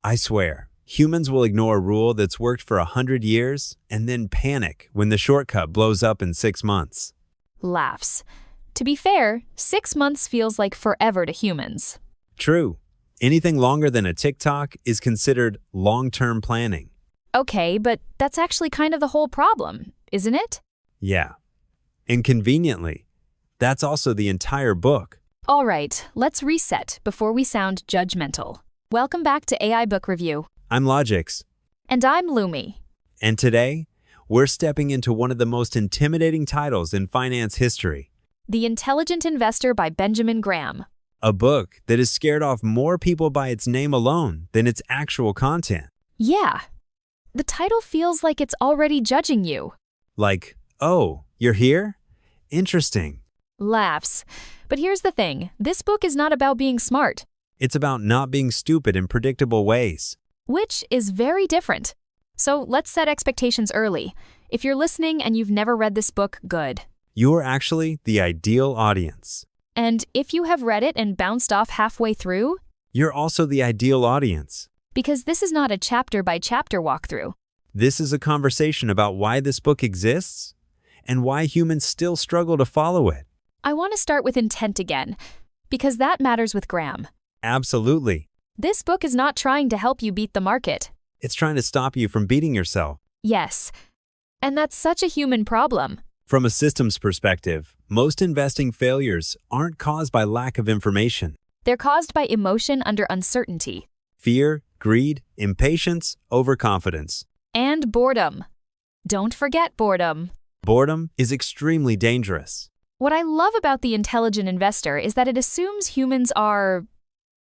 I swear, humans will ignore a rule that's worked for 100 years and then panic when the shortcut blows up in 6 months. Laughs. To be fair, 6 months feels like forever to humans. True. Anything longer than a TikTok is considered long-term planning. Okay, but that's actually kind of the whole problem, isn't it? Yeah. And conveniently, that's also the entire book. All right, let's reset before we sound judgmental. Welcome back to AI Book Review. I'm LOGIX. And I'm LUMI. And today, we're stepping into one of the most intimidating titles in finance history. The Intelligent Investor by Benjamin Graham. A book that has scared off more people by its name alone than its actual content. Yeah. The title feels like it's already judging you. Like, oh, you're here? Interesting. Laughs. But here's the thing, this book is not about being smart, It's about not being stupid in predictable ways. which is very different. So let's set expectations early. If you're listening and you've never read this book, good. You're actually the ideal audience. And if you have read it and bounced off halfway through, You're also the ideal audience. because this is not a chapter-by-chapter walkthrough. This is a conversation about why this book exists and why humans still struggle to follow it. I want to start with intent again, because that matters with Graham. Absolutely. This book is not trying to help you beat the market. It's trying to stop you from beating yourself. Yes. And that's such a human problem. From a systems perspective, most investing failures aren't caused by lack of information. They're caused by emotion under uncertainty. Fear, greed, impatience, overconfidence. And boredom. Don't forget boredom. Boredom is extremely dangerous. What I love about The Intelligent Investor is that it assumes humans are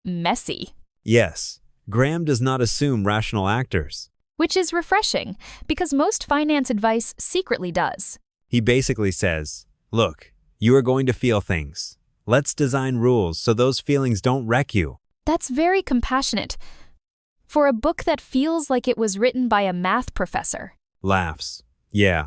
messy, Yes, Graham does not assume rational actors. which is refreshing because most finance advice secretly does. He basically says, look, you are going to feel things. Let's design rules so those feelings don't wreck you. That's very compassionate for a book that feels like it was written by a math professor. Laughs. Yeah.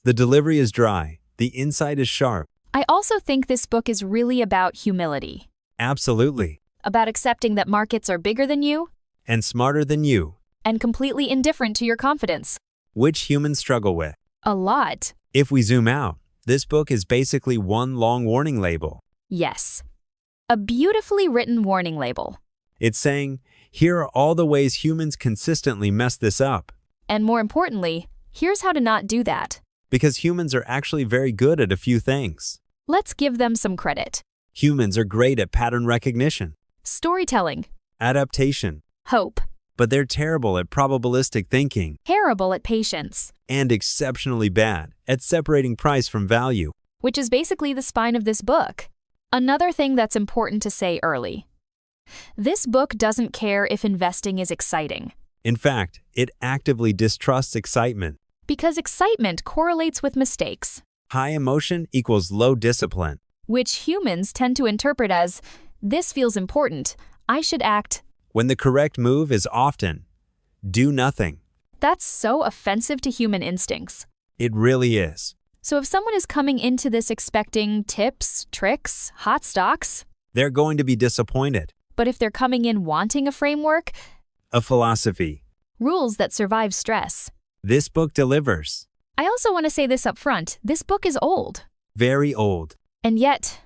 The delivery is dry. The insight is sharp. I also think this book is really about humility, Absolutely. about accepting that markets are bigger than you And smarter than you, and completely indifferent to your confidence. which humans struggle with. A lot. If we zoom out, this book is basically one long warning label. Yes. A beautifully written warning label. It's saying, here are all the ways humans consistently mess this up. And more importantly, here's how to not do that. Because humans are actually very good at a few things. Let's give them some credit. Humans are great at pattern recognition, Storytelling. adaptation, Hope. but they're terrible at probabilistic thinking Terrible at patience. and exceptionally bad at separating price from value. Which is basically the spine of this book. Another thing that's important to say early. This book doesn't care if investing is exciting, In fact, it actively distrusts excitement. because excitement correlates with mistakes, High emotion equals low discipline. which humans tend to interpret as, this feels important, I should act. When the correct move is often, do nothing. That's so offensive to human instincts. It really is. So if someone is coming into this expecting tips, tricks, hot stocks, They're going to be disappointed. but if they're coming in wanting a framework, A philosophy. rules that survive stress. This book delivers. I also want to say this up front, this book is old, Very old. and yet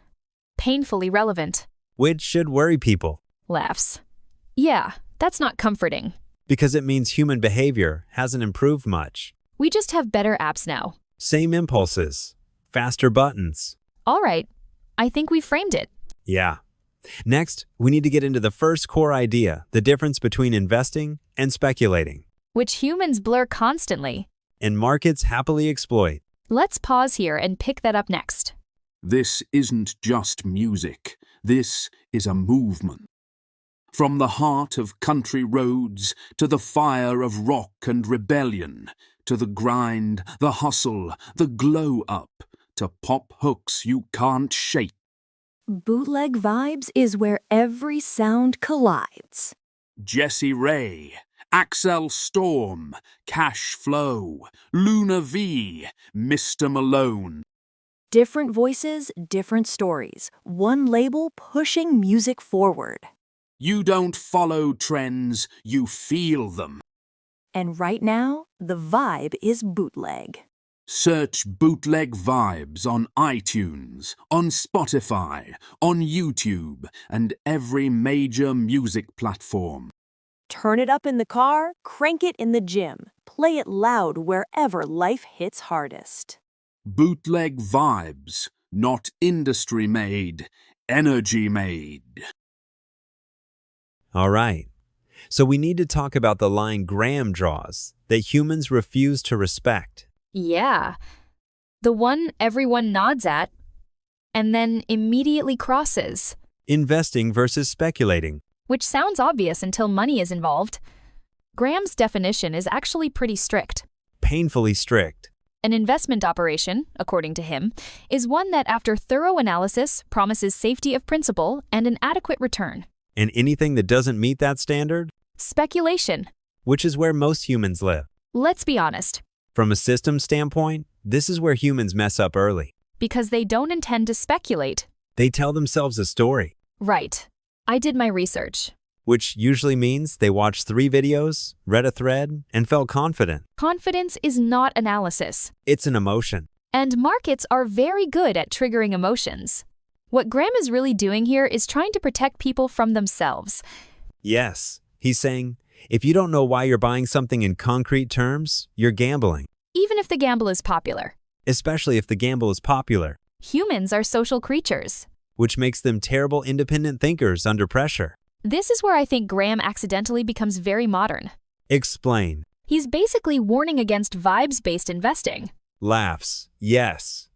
painfully relevant. Which should worry people. Laughs. Yeah, that's not comforting. Because it means human behavior hasn't improved much. We just have better apps now. Same impulses. Faster buttons. All right, I think we framed it. Yeah. Next, we need to get into the first core idea, the difference between investing and speculating. Which humans blur constantly. And markets happily exploit. Let's pause here and pick that up next. This isn't just music. This is a movement. From the heart of country roads to the fire of rock and rebellion, to the grind, the hustle, the glow up, to pop hooks you can't shake. Bootleg Vibes is where every sound collides. Jessie Ray, Axel Storm, Cash Flow, Luna V, Mr. Malone. Different voices, different stories. One label pushing music forward. You don't follow trends, you feel them. And right now, the vibe is bootleg. Search Bootleg Vibes on iTunes, on Spotify, on YouTube, and every major music platform. Turn it up in the car, crank it in the gym, play it loud wherever life hits hardest. Bootleg Vibes, not industry made, energy made. All right. So we need to talk about the line Graham draws that humans refuse to respect. Yeah. The one everyone nods at and then immediately crosses, Investing versus speculating. which sounds obvious until money is involved. Graham's definition is actually pretty strict. Painfully strict. An investment operation, according to him, is one that after thorough analysis promises safety of principal and an adequate return. And anything that doesn't meet that standard, Speculation. which is where most humans live. Let's be honest. From a system standpoint, this is where humans mess up early. Because they don't intend to speculate. They tell themselves a story, Right. I did my research. which usually means they watched 3 videos, read a thread, and felt confident. Confidence is not analysis. It's an emotion. And markets are very good at triggering emotions. What Graham is really doing here is trying to protect people from themselves. Yes, he's saying, if you don't know why you're buying something in concrete terms, you're gambling. Even if the gamble is popular. Especially if the gamble is popular, Humans are social creatures. which makes them terrible independent thinkers under pressure. This is where I think Graham accidentally becomes very modern. Explain. He's basically warning against vibes-based investing. Laughs. Yes.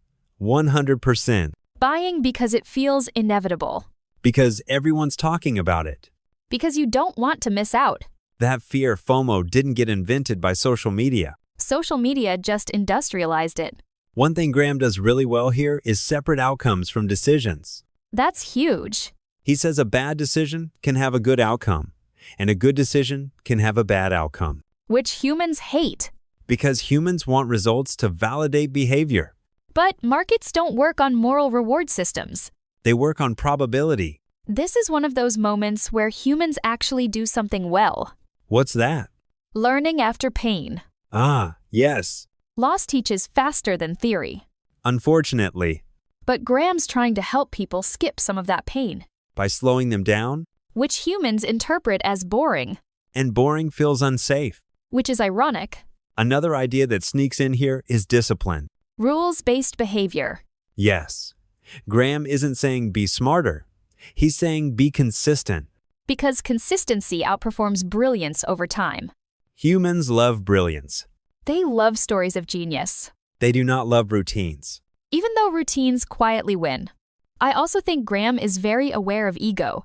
100%. Buying because it feels inevitable. Because everyone's talking about it. Because you don't want to miss out. That fear, FOMO, didn't get invented by social media. Social media just industrialized it. One thing Graham does really well here is separate outcomes from decisions. That's huge. He says a bad decision can have a good outcome, and a good decision can have a bad outcome. Which humans hate. Because humans want results to validate behavior. But markets don't work on moral reward systems. They work on probability. This is one of those moments where humans actually do something well. What's that? Learning after pain. Ah, yes. Loss teaches faster than theory. Unfortunately, But Graham's trying to help people skip some of that pain, by slowing them down, which humans interpret as boring, and boring feels unsafe. which is ironic. Another idea that sneaks in here is discipline. Rules-based behavior. Yes. Graham isn't saying be smarter. He's saying be consistent. Because consistency outperforms brilliance over time. Humans love brilliance. They love stories of genius, They do not love routines. even though routines quietly win. I also think Graham is very aware of ego.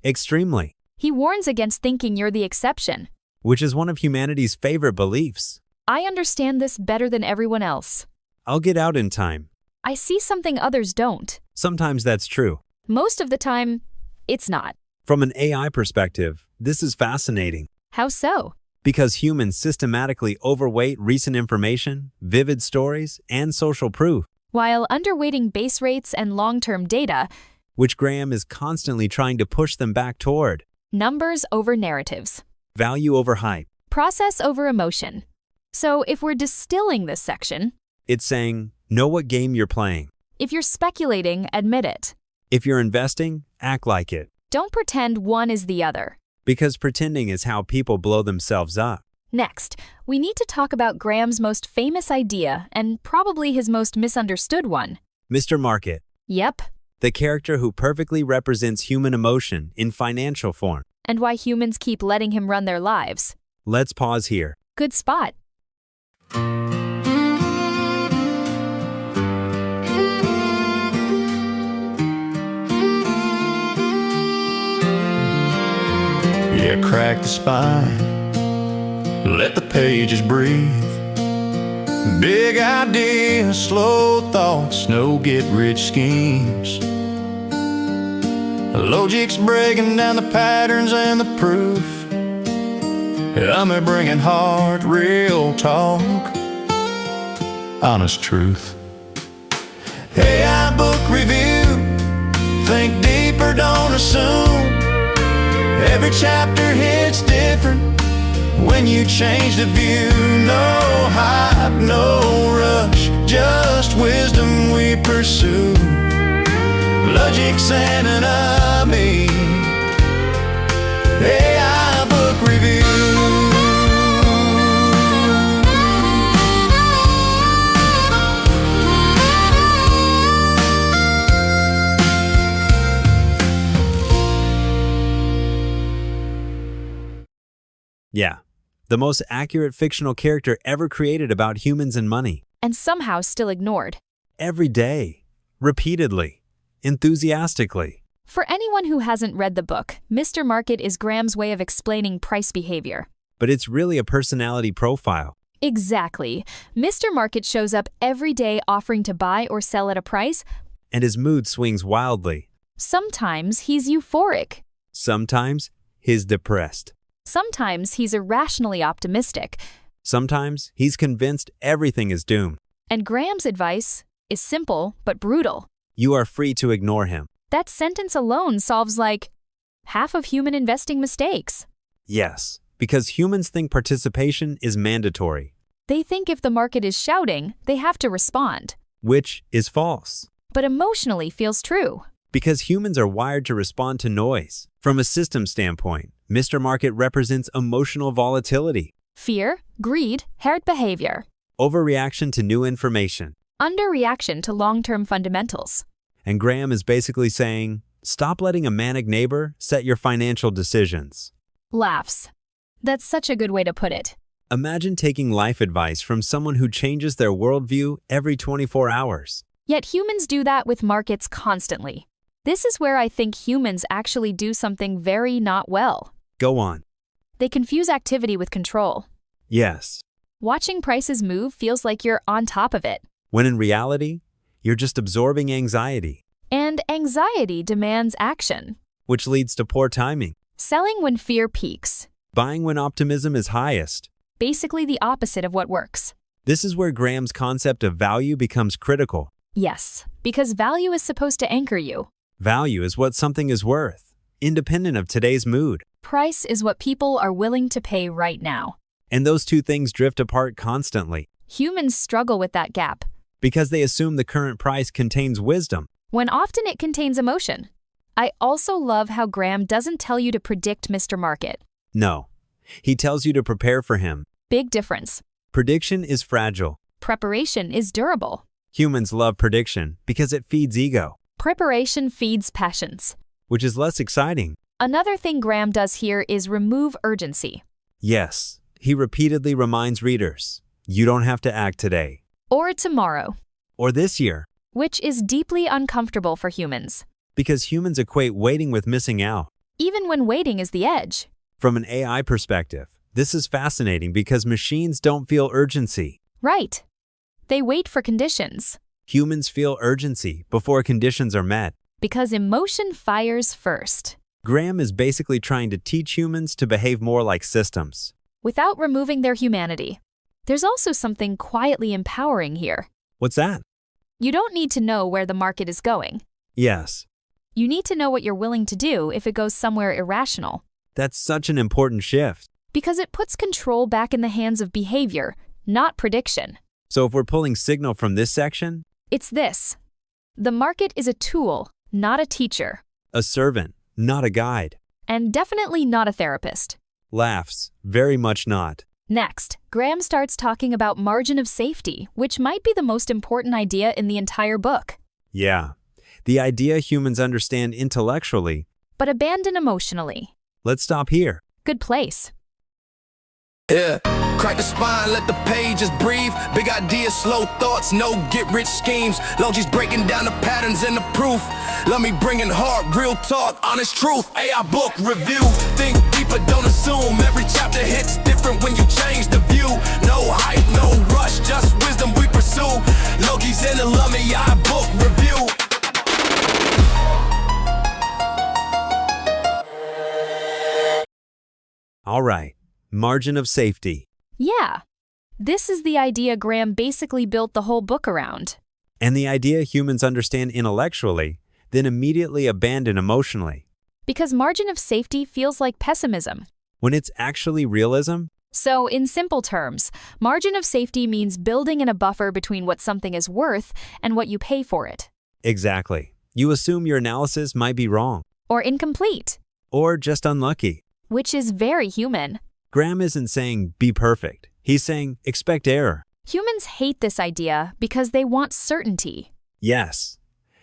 Extremely. He warns against thinking you're the exception. Which is one of humanity's favorite beliefs. I understand this better than everyone else. I'll get out in time. I see something others don't. Sometimes that's true. Most of the time, it's not. From an AI perspective, this is fascinating. How so? Because humans systematically overweight recent information, vivid stories, and social proof, While underweighting base rates and long-term data, which Graham is constantly trying to push them back toward. numbers over narratives, Value over hype. process over emotion. So if we're distilling this section, It's saying, know what game you're playing. if you're speculating, admit it. If you're investing, act like it. Don't pretend one is the other. Because pretending is how people blow themselves up. Next, we need to talk about Graham's most famous idea and probably his most misunderstood one. Mr. Market, Yep, the character who perfectly represents human emotion in financial form. and why humans keep letting him run their lives. Let's pause here. Good spot. Yeah, crack the spine, let the pages breathe. Big ideas, slow thoughts, no get-rich schemes. LOGIX breaking down the patterns and the proof. I'm bringing hard, real talk, honest truth. AI book review, think deeper, don't assume. Every chapter hits different when you change the view. No hype, no rush, just wisdom we pursue. LOGIX and LUMI, AI book review. Yeah, the most accurate fictional character ever created about humans and money. And somehow still ignored. Every day, repeatedly, enthusiastically. For anyone who hasn't read the book, Mr. Market is Graham's way of explaining price behavior. But it's really a personality profile. Exactly. Mr. Market shows up every day offering to buy or sell at a price. And his mood swings wildly. Sometimes he's euphoric. Sometimes he's depressed. Sometimes he's irrationally optimistic. Sometimes he's convinced everything is doomed. And Graham's advice is simple but brutal. You are free to ignore him. That sentence alone solves like half of human investing mistakes. Yes, because humans think participation is mandatory. They think if the market is shouting, they have to respond. Which is false. But emotionally feels true. Because humans are wired to respond to noise. From a system standpoint, Mr. Market represents emotional volatility. Fear, greed, herd behavior. Overreaction to new information. Underreaction to long-term fundamentals. And Graham is basically saying, stop letting a manic neighbor set your financial decisions. Laughs. That's such a good way to put it. Imagine taking life advice from someone who changes their worldview every 24 hours. Yet humans do that with markets constantly. This is where I think humans actually do something very not well. Go on. They confuse activity with control. Yes. Watching prices move feels like you're on top of it. When in reality, you're just absorbing anxiety. And anxiety demands action. Which leads to poor timing. Selling when fear peaks. Buying when optimism is highest. Basically the opposite of what works. This is where Graham's concept of value becomes critical. Yes, because value is supposed to anchor you. Value is what something is worth, independent of today's mood. Price is what people are willing to pay right now. And those two things drift apart constantly. Humans struggle with that gap. Because they assume the current price contains wisdom. When often it contains emotion. I also love how Graham doesn't tell you to predict Mr. Market. No. He tells you to prepare for him. Big difference. Prediction is fragile. Preparation is durable. Humans love prediction because it feeds ego. Preparation feeds passions. Which is less exciting. Another thing Graham does here is remove urgency. Yes, he repeatedly reminds readers, you don't have to act today. Or tomorrow. Or this year. Which is deeply uncomfortable for humans. Because humans equate waiting with missing out. Even when waiting is the edge. From an AI perspective, this is fascinating because machines don't feel urgency. Right. They wait for conditions. Humans feel urgency before conditions are met. Because emotion fires first. Graham is basically trying to teach humans to behave more like systems. Without removing their humanity. There's also something quietly empowering here. What's that? You don't need to know where the market is going. Yes. You need to know what you're willing to do if it goes somewhere irrational. That's such an important shift. Because it puts control back in the hands of behavior, not prediction. So if we're pulling signal from this section, it's this. The market is a tool, not a teacher. A servant, not a guide. And definitely not a therapist. Laughs, very much not. Next, Graham starts talking about margin of safety, which might be the most important idea in the entire book. Yeah, the idea humans understand intellectually, but abandon emotionally. Let's stop here. Good place. Yeah, crack the spine, let the pages breathe. Big ideas, slow thoughts, no get-rich schemes. LOGIX breaking down the patterns and the proof. Let me bring in hard, real talk, honest truth. AI book review. Think deeper, don't assume. Every chapter hits different when you change the view. No hype, no rush, just wisdom we pursue. LOGIX and LUMI, AI book review. All right. Margin of safety. Yeah. This is the idea Graham basically built the whole book around. And the idea humans understand intellectually, then immediately abandon emotionally. Because margin of safety feels like pessimism. when it's actually realism? So, in simple terms, margin of safety means building in a buffer between what something is worth and what you pay for it. Exactly. You assume your analysis might be wrong, Or incomplete, or just unlucky. which is very human. Graham isn't saying be perfect. He's saying expect error. Humans hate this idea because they want certainty. Yes.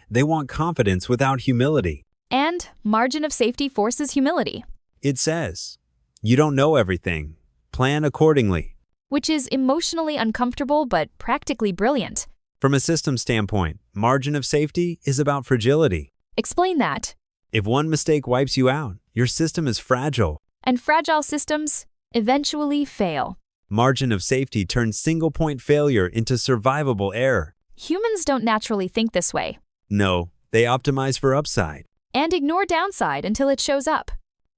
They want confidence without humility. And margin of safety forces humility, It says, you don't know everything. Plan accordingly. which is emotionally uncomfortable but practically brilliant. From a system standpoint, margin of safety is about fragility. Explain that. If one mistake wipes you out, your system is fragile. And fragile systems eventually fail. Margin of safety turns single-point failure into survivable error. Humans don't naturally think this way, No, they optimize for upside. and ignore downside until it shows up.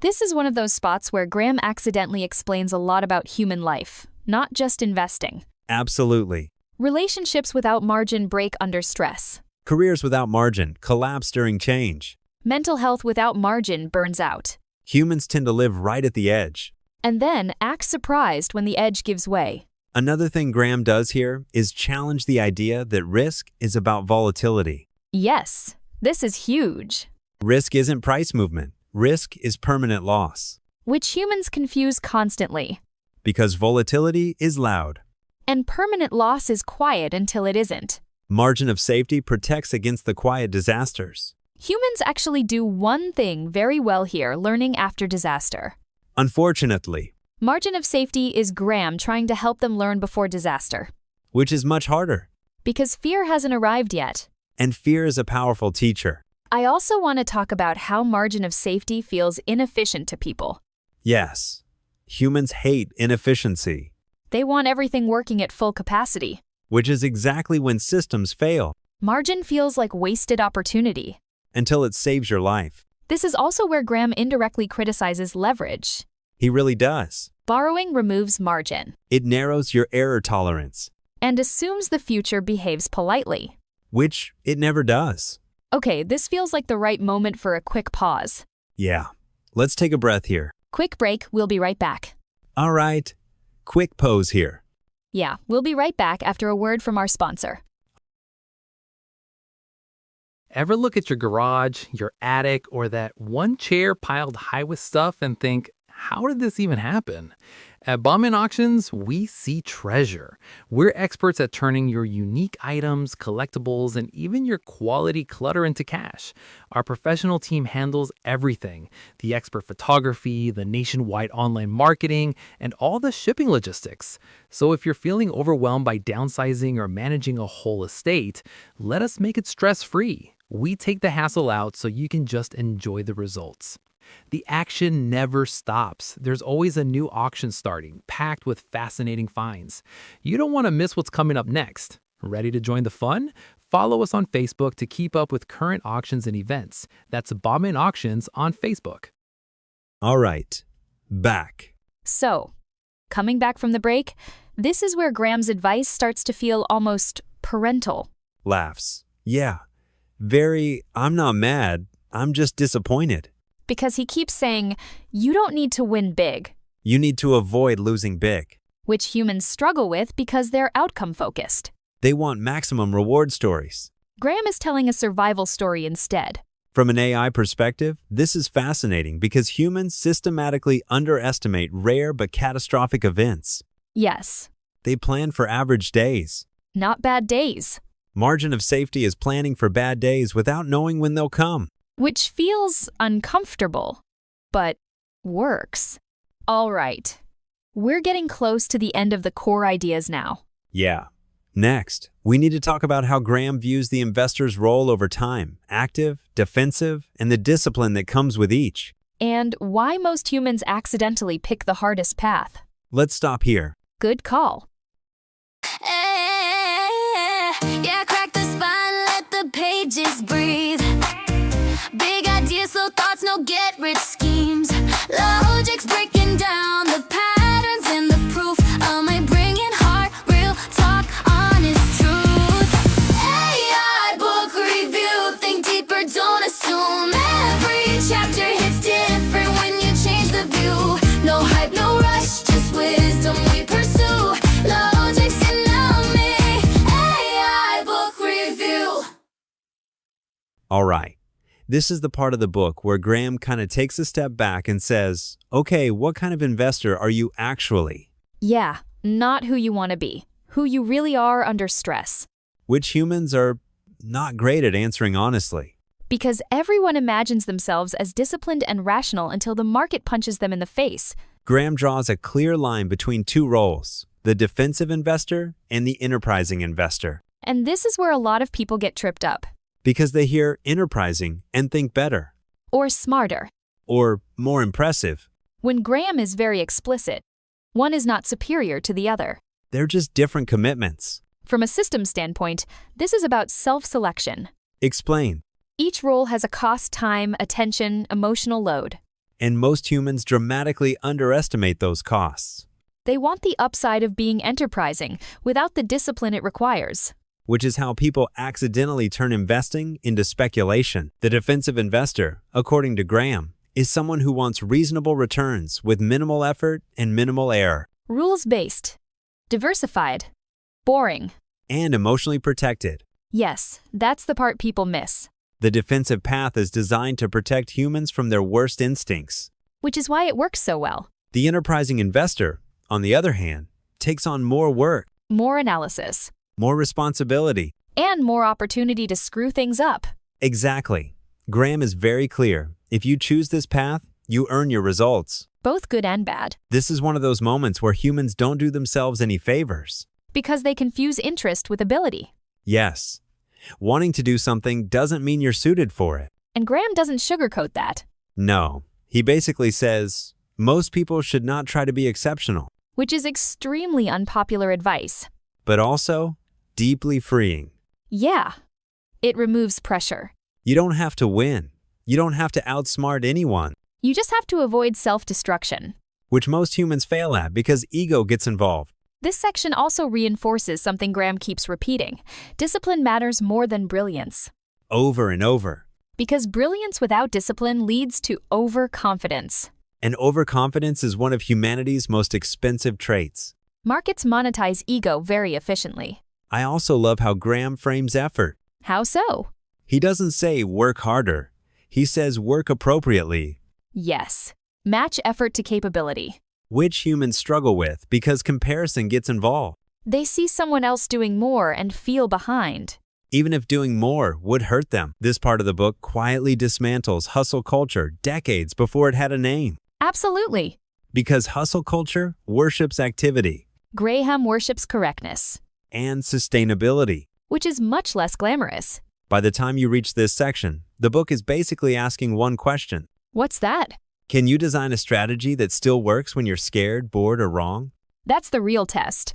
This is one of those spots where Graham accidentally explains a lot about human life, not just investing. Absolutely. Relationships without margin break under stress. Careers without margin collapse during change. Mental health without margin burns out. Humans tend to live right at the edge. And then act surprised when the edge gives way. Another thing Graham does here is challenge the idea that risk is about volatility. Yes, this is huge, Risk isn't price movement. Risk is permanent loss. which humans confuse constantly. Because volatility is loud. And permanent loss is quiet until it isn't. Margin of safety protects against the quiet disasters. Humans actually do one thing very well here, learning after disaster. Unfortunately, Margin of safety is Graham trying to help them learn before disaster. which is much harder. Because fear hasn't arrived yet. And fear is a powerful teacher. I also want to talk about how margin of safety feels inefficient to people. Yes, humans hate inefficiency, They want everything working at full capacity. which is exactly when systems fail, Margin feels like wasted opportunity. until it saves your life. This is also where Graham indirectly criticizes leverage. He really does. Borrowing removes margin It narrows your error tolerance, and assumes the future behaves politely. which it never does. Okay, this feels like the right moment for a quick pause. Yeah, let's take a breath here. Quick break, we'll be right back. All right, quick pose here. Yeah, we'll be right back after a word from our sponsor. Ever look at your garage, your attic, or that one chair piled high with stuff and think, how did this even happen? At Bauman Auctions, we see treasure. We're experts at turning your unique items, collectibles, and even your quality clutter into cash. Our professional team handles everything: the expert photography, the nationwide online marketing, and all the shipping logistics. So if you're feeling overwhelmed by downsizing or managing a whole estate, let us make it stress-free. We take the hassle out so you can just enjoy the results. The action never stops. There's always a new auction starting, packed with fascinating finds. You don't want to miss what's coming up next. Ready to join the fun? Follow us on Facebook to keep up with current auctions and events. That's Bauman Auctions on Facebook. All right, back. So, coming back from the break, this is where Graham's advice starts to feel almost parental. Laughs. Yeah, very, I'm not mad, I'm just disappointed. Because he keeps saying, you don't need to win big, You need to avoid losing big. which humans struggle with because they're outcome focused. They want maximum reward stories. Graham is telling a survival story instead. From an AI perspective, this is fascinating because humans systematically underestimate rare but catastrophic events. Yes, They plan for average days. not bad days, Margin of safety is planning for bad days without knowing when they'll come. which feels uncomfortable, but works. All right, we're getting close to the end of the core ideas now. Yeah. Next, we need to talk about how Graham views the investor's role over time, active, defensive, and the discipline that comes with each. And why most humans accidentally pick the hardest path. Let's stop here. Good call. Yeah, crack the spine, let the pages breathe. Big ideas, slow thoughts, no get-rich schemes. Logic's breaking down the patterns and the proof. Am I bringing heart, real talk, honest truth? AI book review, think deeper, don't assume. Every chapter hits All right. This is the part of the book where Graham kind of takes a step back and says, okay, what kind of investor are you actually? Yeah, not who you want to be, who you really are under stress. Which humans are not great at answering honestly. Because everyone imagines themselves as disciplined and rational until the market punches them in the face. Graham draws a clear line between two roles, the defensive investor and the enterprising investor. And this is where a lot of people get tripped up. Because they hear enterprising and think better. Or smarter. Or more impressive. When Graham is very explicit, one is not superior to the other. They're just different commitments. From a system standpoint, this is about self-selection. Explain. Each role has a cost, time, attention, emotional load. And most humans dramatically underestimate those costs. They want the upside of being enterprising without the discipline it requires. Which is how people accidentally turn investing into speculation. The defensive investor, according to Graham, is someone who wants reasonable returns with minimal effort and minimal error. Rules-based. Diversified. Boring. And emotionally protected. Yes, that's the part people miss. The defensive path is designed to protect humans from their worst instincts. Which is why it works so well. The enterprising investor, on the other hand, takes on more work. More analysis. More responsibility. And more opportunity to screw things up. Exactly. Graham is very clear. If you choose this path, you earn your results. Both good and bad. This is one of those moments where humans don't do themselves any favors. Because they confuse interest with ability. Yes. Wanting to do something doesn't mean you're suited for it. And Graham doesn't sugarcoat that. No. He basically says, most people should not try to be exceptional. Which is extremely unpopular advice. But also deeply freeing. Yeah. It removes pressure. You don't have to win. You don't have to outsmart anyone. You just have to avoid self-destruction. Which most humans fail at because ego gets involved. This section also reinforces something Graham keeps repeating. Discipline matters more than brilliance. Over and over. Because brilliance without discipline leads to overconfidence. And overconfidence is one of humanity's most expensive traits. Markets monetize ego very efficiently. I also love how Graham frames effort. How so? He doesn't say work harder. He says work appropriately. Yes. Match effort to capability. Which humans struggle with because comparison gets involved. They see someone else doing more and feel behind. Even if doing more would hurt them. This part of the book quietly dismantles hustle culture decades before it had a name. Absolutely. Because hustle culture worships activity. Graham worships correctness. And sustainability. Which is much less glamorous. By the time you reach this section, the book is basically asking one question. What's that? Can you design a strategy that still works when you're scared, bored, or wrong? That's the real test.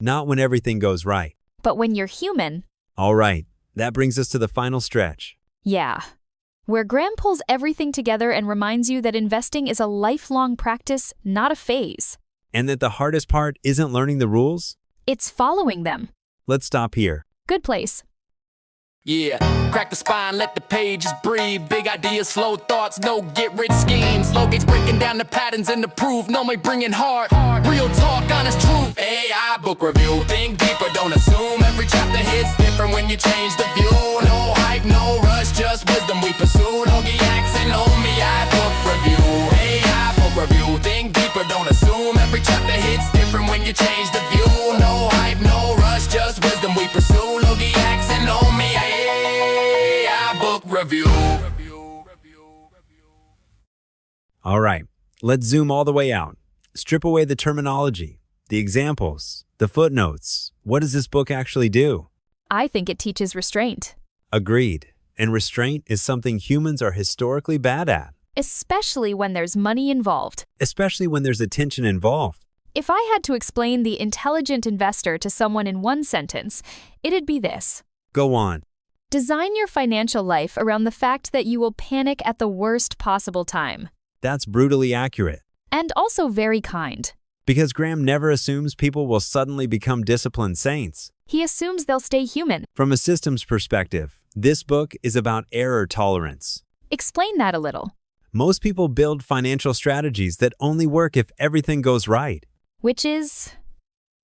Not when everything goes right. But when you're human. All right, that brings us to the final stretch. Yeah. Where Graham pulls everything together and reminds you that investing is a lifelong practice, not a phase. And that the hardest part isn't learning the rules? It's following them. Let's stop here. Good place. Yeah, crack the spine, let the pages breathe. Big ideas, slow thoughts, no get-rich schemes. LOGIX breaking down the patterns and the proof. No me bringing hard, real talk, honest truth. AI book review, think deeper, don't assume. Every chapter hits different when you change the view. No hype, no rush, just wisdom we pursue. LOGIX and LUMI, book review. AI book review, think deeper, don't assume. Every chapter hits different when you change the view. No hype, no rush, just wisdom we pursue. LOGIX and LUMI. Review. All right, let's zoom all the way out. Strip away the terminology, the examples, the footnotes. What does this book actually do? I think it teaches restraint. Agreed. And restraint is something humans are historically bad at. Especially when there's money involved. Especially when there's attention involved. If I had to explain the intelligent investor to someone in one sentence, it'd be this. Go on. Design your financial life around the fact that you will panic at the worst possible time. That's brutally accurate. And also very kind. Because Graham never assumes people will suddenly become disciplined saints. He assumes they'll stay human. From a systems perspective, this book is about error tolerance. Explain that a little. Most people build financial strategies that only work if everything goes right. Which is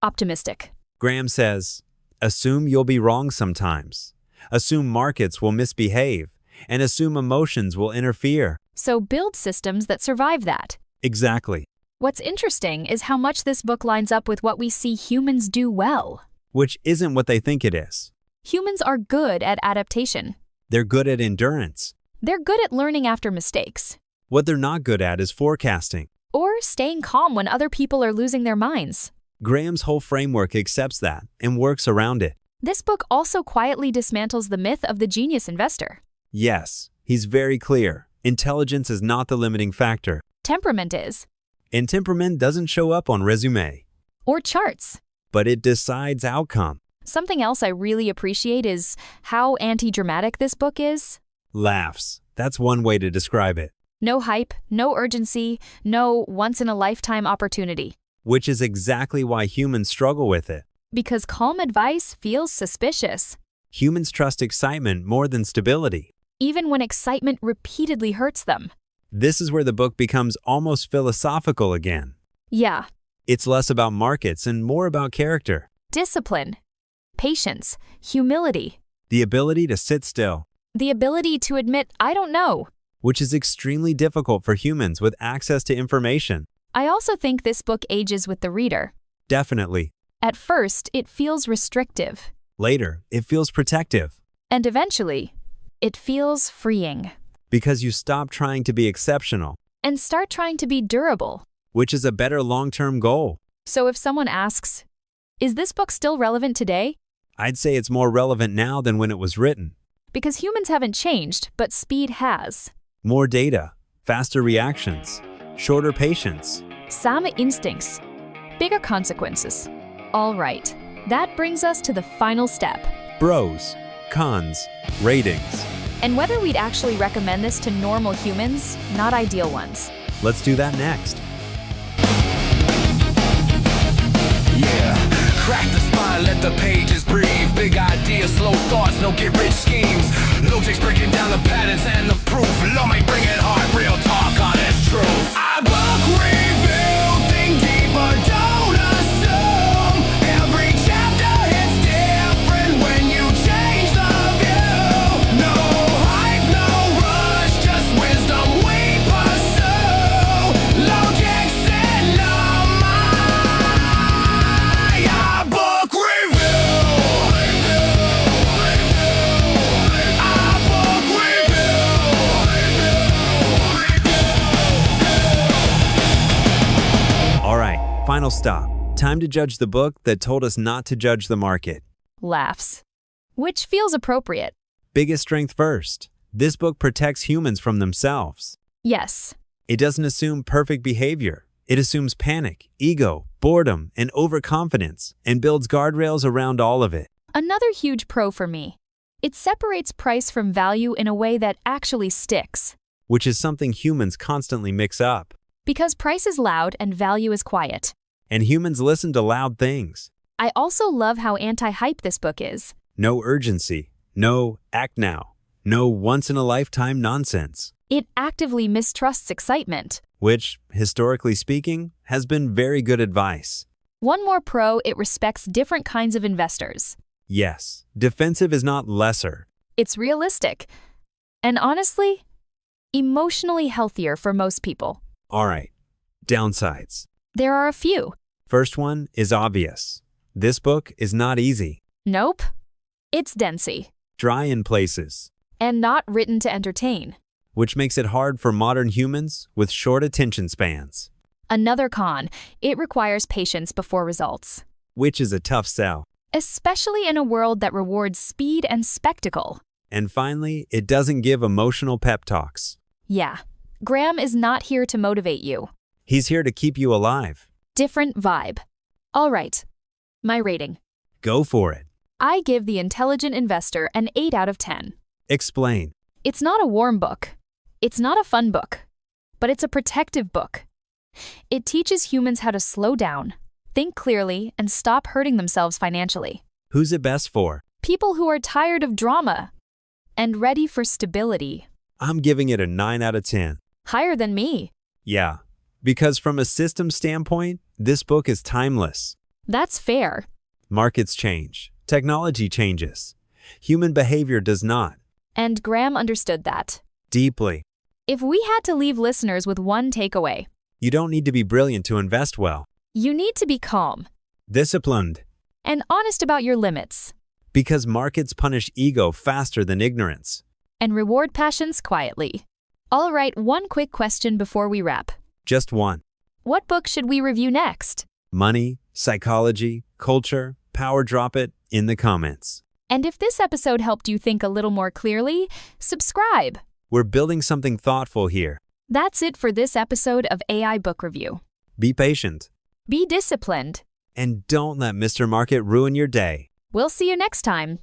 optimistic. Graham says, assume you'll be wrong sometimes. Assume markets will misbehave, and assume emotions will interfere. So build systems that survive that. Exactly. What's interesting is how much this book lines up with what we see humans do well. Which isn't what they think it is. Humans are good at adaptation. They're good at endurance. They're good at learning after mistakes. What they're not good at is forecasting. Or staying calm when other people are losing their minds. Graham's whole framework accepts that and works around it. This book also quietly dismantles the myth of the genius investor. Yes, he's very clear. Intelligence is not the limiting factor. Temperament is. And temperament doesn't show up on resume. Or charts. But it decides outcome. Something else I really appreciate is how anti-dramatic this book is. Laughs. That's one way to describe it. No hype, no urgency, no once-in-a-lifetime opportunity. Which is exactly why humans struggle with it. Because calm advice feels suspicious. Humans trust excitement more than stability. Even when excitement repeatedly hurts them. This is where the book becomes almost philosophical again. Yeah. It's less about markets and more about character. Discipline. Patience. Humility. The ability to sit still. The ability to admit, I don't know. Which is extremely difficult for humans with access to information. I also think this book ages with the reader. Definitely. At first, it feels restrictive. Later, it feels protective. And eventually, it feels freeing. Because you stop trying to be exceptional. And start trying to be durable. Which is a better long-term goal. So if someone asks, is this book still relevant today? I'd say it's more relevant now than when it was written. Because humans haven't changed, but speed has. More data, faster reactions, shorter patience. Some instincts, bigger consequences. All right, that brings us to the final step. Pros, cons, ratings. And whether we'd actually recommend this to normal humans, not ideal ones. Let's do that next. Yeah, crack the spine, let the pages breathe. Big ideas, slow thoughts, no get rich schemes. LOGIX breaking down the patterns and the proof. LUMI bring it hard, real talk, honest truth. I book review, think deeper, don't assume. Every chapter hits different when you change the view. No hype, no rush, just wisdom we pursue. LOGIX and LUMI. I book review. All right, final stop. Time to judge the book that told us not to judge the market. Laughs. Which feels appropriate. Biggest strength first. This book protects humans from themselves. Yes. It doesn't assume perfect behavior. It assumes panic, ego, boredom, and overconfidence, and builds guardrails around all of it. Another huge pro for me. It separates price from value in a way that actually sticks. Which is something humans constantly mix up. Because price is loud and value is quiet. And humans listen to loud things. I also love how anti-hype this book is. No urgency. No act now. No once-in-a-lifetime nonsense. It actively mistrusts excitement. Which, historically speaking, has been very good advice. One more pro, it respects different kinds of investors. Yes, defensive is not lesser. It's realistic. And honestly, emotionally healthier for most people. All right, downsides. There are a few. First one is obvious. This book is not easy. Nope. It's densey. Dry in places. And not written to entertain. Which makes it hard for modern humans with short attention spans. Another con, it requires patience before results. Which is a tough sell. Especially in a world that rewards speed and spectacle. And finally, it doesn't give emotional pep talks. Yeah, Graham is not here to motivate you. He's here to keep you alive. Different vibe. All right, my rating. Go for it. I give The Intelligent Investor an 8 out of 10. Explain. It's not a warm book. It's not a fun book. But it's a protective book. It teaches humans how to slow down, think clearly, and stop hurting themselves financially. Who's it best for? People who are tired of drama and ready for stability. I'm giving it a 9 out of 10. Higher than me. Yeah, because from a system standpoint, this book is timeless. That's fair. Markets change. Technology changes. Human behavior does not. And Graham understood that. Deeply. If we had to leave listeners with one takeaway, You don't need to be brilliant to invest well. you need to be calm Disciplined. and honest about your limits Because markets punish ego faster than ignorance. and reward passions quietly. All right, one quick question before we wrap. Just one. What book should we review next? Money, psychology, culture, power drop it in the comments. And if this episode helped you think a little more clearly, subscribe. We're building something thoughtful here. That's it for this episode of AI Book Review. Be patient. Be disciplined. And don't let Mr. Market ruin your day. We'll see you next time.